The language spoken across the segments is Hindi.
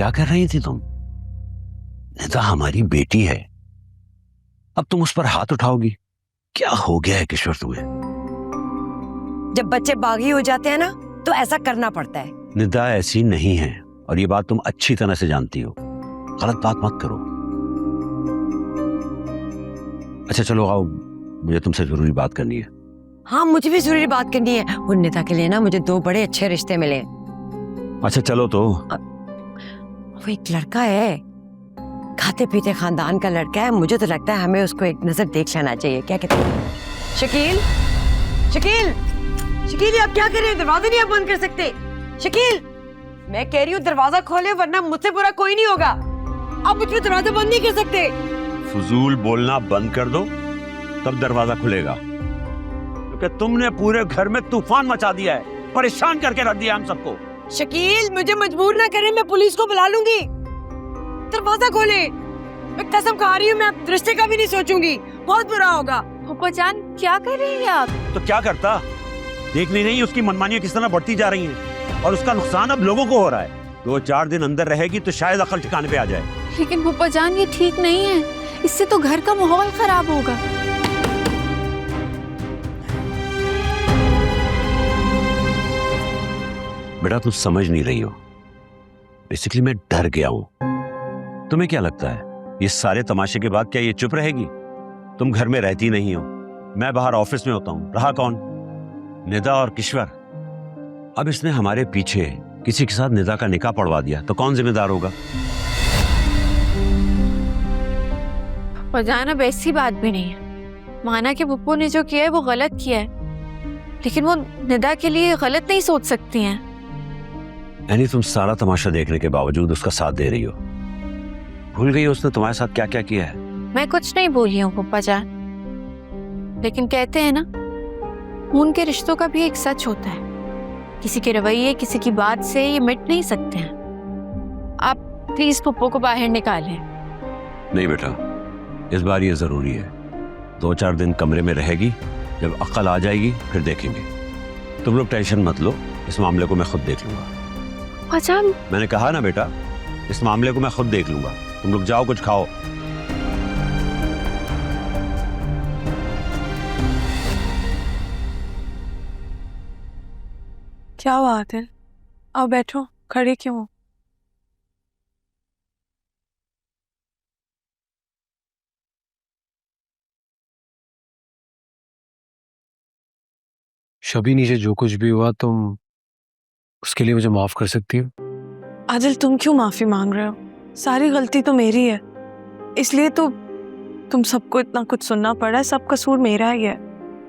क्या कर रही थी तुम? निदा हमारी बेटी है, अब तुम उस पर हाथ उठाओगी? क्या हो गया है किशोर तुम्हें? जब बच्चे बागी हो जाते हैं ना तो ऐसा करना पड़ता है। निदा ऐसी नहीं है और ये बात तुम अच्छी तरह से जानती हो। गलत बात मत करो। अच्छा चलो आओ, मुझे तुमसे जरूरी बात करनी है। हाँ मुझे भी जरूरी बात करनी है। वो निदा के लिए ना मुझे 2 बड़े अच्छे रिश्ते मिले। अच्छा चलो तो। वो एक लड़का है, खाते पीते खानदान का लड़का है। मुझे तो लगता है हमें उसको एक नजर देख लेना चाहिए। क्या कहते हैं? शकील, शकील, शकील, आप क्या कर रहे हैं? दरवाजा नहीं आप बंद कर सकते? शकील, मैं कह रही हूँ दरवाजा खोले वरना मुझसे बुरा कोई नहीं होगा। आप मुझ पे दरवाजा बंद नहीं कर सकते। फजूल बोलना बंद कर दो, तब दरवाजा खुलेगा। क्योंकि तुमने पूरे घर में तूफान मचा दिया है, परेशान करके रख दिया हम सबको। शकील, मुझे मजबूर ना करें, मैं पुलिस को बुला लूंगी। दरवाजा खोले। मैं कसम खा रही हूँ, मैं रिश्ते का भी नहीं सोचूंगी, बहुत बुरा होगा। फूफा जान क्या कर रही हैं आप? तो क्या करता? देख नहीं रही उसकी मनमानियां किस तरह बढ़ती जा रही हैं और उसका नुकसान अब लोगों को हो रहा है। 2-4 दिन अंदर रहेगी तो शायद अकल ठिकाने पे आ जाए। लेकिन फूफा जान ये ठीक नहीं है, इससे तो घर का माहौल खराब होगा। बेटा तुम समझ नहीं रही हो, बेसिकली मैं डर गया हूं। तुम्हें क्या लगता है ये सारे तमाशे के बाद क्या ये चुप रहेगी? तुम घर में रहती नहीं हो, मैं बाहर ऑफिस में होता हूं, रहा कौन? निदा और किश्वर। अब इसने हमारे पीछे किसी के साथ निदा का निकाह पड़वा दिया तो कौन जिम्मेदार होगा? फूफा जान अब ऐसी बात भी नहीं है। माना कि पप्पू ने जो किया है वो गलत किया है, लेकिन वो निदा के लिए गलत नहीं सोच सकती हैं। यानी तुम सारा तमाशा देखने के बावजूद उसका साथ दे रही हो? भूल गई उसने तुम्हारे साथ क्या क्या किया है? मैं कुछ नहीं भूली हूँ पप्पा जान, लेकिन कहते हैं ना खून के रिश्तों का भी एक सच होता है। किसी के रवैये, किसी की बात से ये मिट नहीं सकते हैं। आप प्लीज पप्पू को बाहर निकालें। नहीं बेटा, इस बार ये जरूरी है। 2-4 दिन कमरे में रहेगी, जब अक्ल आ जाएगी फिर देखेंगे। तुम लोग टेंशन मत लो, इस मामले को मैं खुद देख लूंगा। अच्छा मैंने कहा ना बेटा, इस मामले को मैं खुद देख लूंगा। तुम लोग जाओ कुछ खाओ। क्या हुआ आदिल? आओ बैठो, खड़े क्यों हो? शबी नीचे जो कुछ भी हुआ तुम उसके लिए मुझे माफ कर सकती हो? आदिल तुम क्यों माफी मांग रहे हो? सारी गलती तो मेरी है, इसलिए तो तुम सबको इतना कुछ सुनना पड़ा है। सब कसूर मेरा ही है।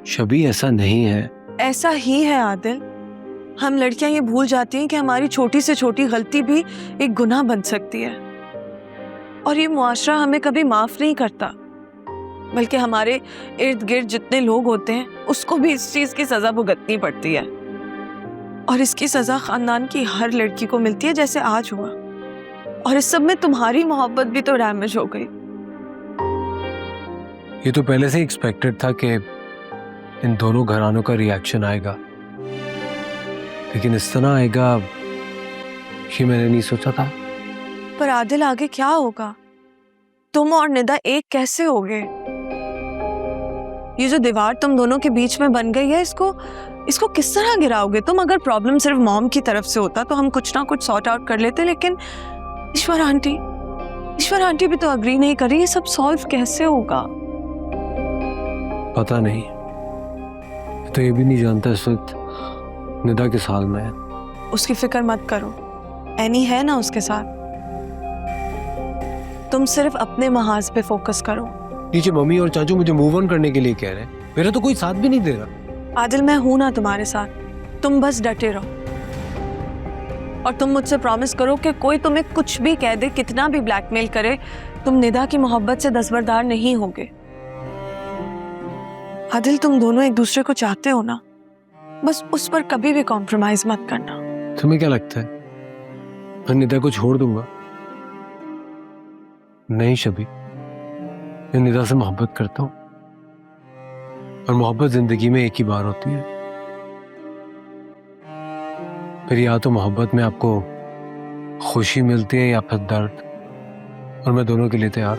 शबी ऐसा नहीं है। ऐसा ही है आदिल। हम लड़कियां ये भूल जाती हैं कि हमारी छोटी से छोटी गलती भी एक गुनाह बन सकती है, और ये मुआशरा हमें कभी माफ नहीं करता, बल्कि हमारे इर्द गिर्द जितने लोग होते हैं उसको भी इस चीज की सजा भुगतनी पड़ती है। और इसकी सजा खानदान की हर लड़की को मिलती है, जैसे आज हुआ। और इस सब में तुम्हारी मोहब्बत भी तो डैमेज हो गई। ये तो पहले से एक्सपेक्टेड था कि इन दोनों घरानों का रिएक्शन आएगा, लेकिन इस तरह आएगा ये मैंने नहीं सोचा था। पर आदिल आगे क्या होगा? तुम और निदा एक कैसे होगे? ये जो दीवार तुम दोनों के बीच में बन गई है, इसको किस तरह गिराओगे तुम? अगर प्रॉब्लम सिर्फ मॉम की तरफ से होता तो हम कुछ ना कुछ सॉर्ट आउट कर लेते, लेकिन ईश्वर आंटी भी तो अग्री नहीं कर रही। ये सब सॉल्व कैसे होगा? पता नहीं, तो ये भी नहीं जानता इस वक्त निदा किस हाल में है। उसकी फिक्र मत करो, एनी है ना उसके साथ। तुम सिर्फ अपने महाज पे फोकस करो। नीचे मम्मी और चाचू मुझे मूव ऑन करने के लिए कह रहे हैं, मेरा तो कोई साथ भी नहीं दे रहा। आदिल मैं हूं ना तुम्हारे साथ, तुम बस डटे रहो। और तुम मुझसे प्रॉमिस करो कि कोई तुम्हें कुछ भी कह दे, कितना भी ब्लैकमेल करे, तुम निदा की मोहब्बत से दस्तबरदार नहीं होगे। आदिल तुम दोनों एक दूसरे को चाहते हो ना, बस उस पर कभी भी कॉम्प्रोमाइज मत करना। तुम्हें क्या लगता है मैं निदा को छोड़ दूंगा? नहीं शबी, मैं निदा से मोहब्बत करता हूं, और मोहब्बत जिंदगी में एक ही बार होती है। फिर या तो मोहब्बत में आपको खुशी मिलती है या फिर दर्द, और मैं दोनों के लिए तैयार।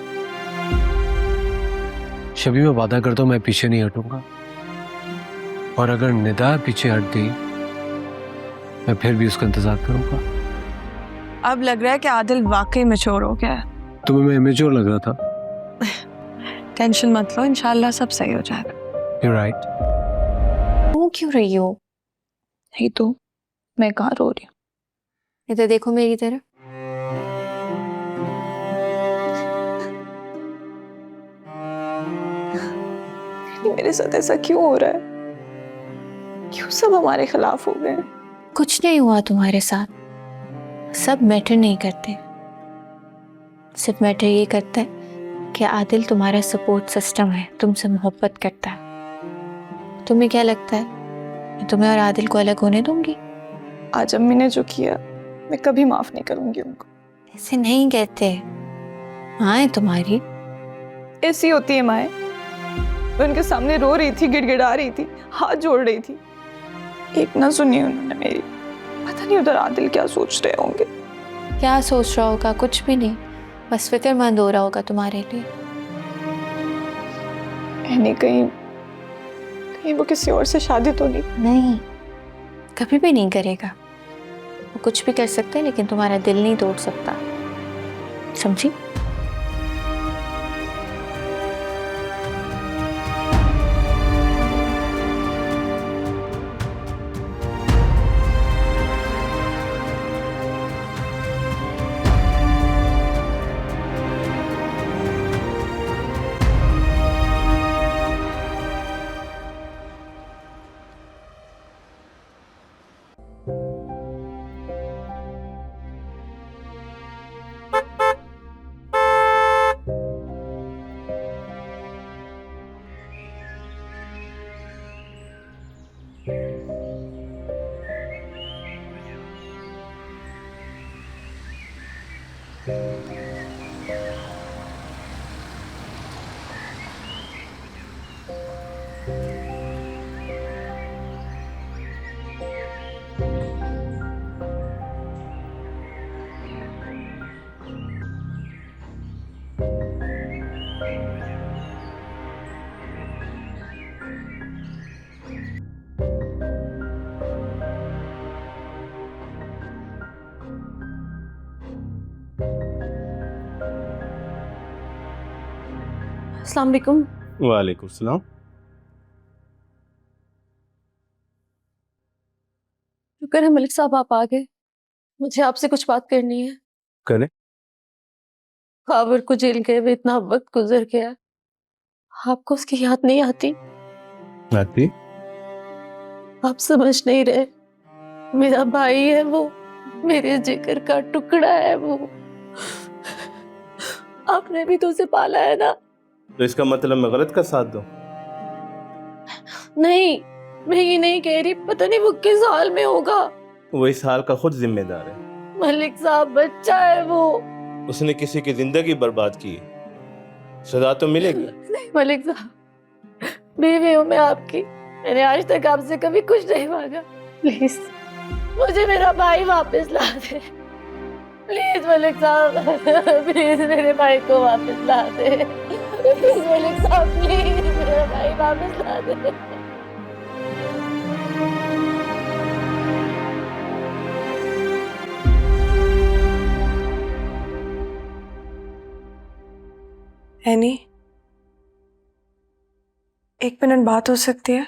शबी, मैं वादा करता हूं मैं पीछे नहीं हटूंगा, और अगर निदा पीछे हट गई मैं फिर भी उसका इंतजार करूंगा। अब लग रहा है कि आदिल वाकई मैच्योर हो गया है। तुम्हें मैं इमेच्योर लग रहा था? टेंशन मत लो, इंशाल्लाह सब सही हो जाएगा। You're right. रो क्यों रही हो? नहीं तो मैं कहाँ रो रही हूँ। इधर देखो मेरी तरफ। मेरे साथ ऐसा क्यों हो रहा है? क्यों सब हमारे खिलाफ हो गए? कुछ नहीं हुआ तुम्हारे साथ, सब मैटर नहीं करते। सिर्फ मैटर ये करता है कि आदिल तुम्हारा सपोर्ट सिस्टम है, तुमसे मोहब्बत करता है। तुम्हें क्या लगता है मैं तुम्हें और आदिल को अलग होने दूंगी? आज अम्मी ने जो किया मैं कभी माफ नहीं करूंगी उनको। ऐसे नहीं कहते, माँ है तुम्हारी। ऐसी होती है माए। मैं उनके सामने रो रही थी, गिड़गिड़ा रही थी, हाथ जोड़ रही थी, एक ना सुनी उन्होंने मेरी। पता नहीं उधर आदिल क्या सोच रहे होंगे। क्या सोच रहा होगा? कुछ भी नहीं, बस फिक्रमंद हो रहा होगा तुम्हारे लिए। नहीं, कहीं वो किसी और से शादी तो नहीं, कभी भी नहीं करेगा। वो कुछ भी कर सकता है लेकिन तुम्हारा दिल नहीं तोड़ सकता, समझी? अस्सलाम वालेकुम। वालेकुम सलाम। शुक्र है मलिक साहब आप आ गए। मुझे आपसे कुछ बात करनी है। करें। काबर को जेल गए हुए इतना वक्त गुजर गया, आपको उसकी याद नहीं आती? आती। आप समझ नहीं रहे, मेरा भाई है वो, मेरे जिगर का टुकड़ा है वो। आपने भी तो उसे पाला है ना? तो इसका मतलब मैं गलत का साथ दूं? नहीं, मैं ये नहीं कह रही, पता नहीं वो किस हाल में होगा। वो इस हाल का खुद जिम्मेदार है। मलिक साहब बच्चा है वो। उसने किसी की जिंदगी बर्बाद की, सजा तो मिलेगी। नहीं मलिक साहब, बीवी हूँ मैं आपकी, मैंने आज तक आपसे कभी कुछ नहीं मांगा। प्लीज मुझे मेरा भाई वापस ला दे। प्लीज मलिक साहब, प्लीज मेरे भाई को वापस ला दे। प्लीज मलिक साहब, प्लीज मेरा भाई वापस ला दे। एनी, एक मिनट बात हो सकती है?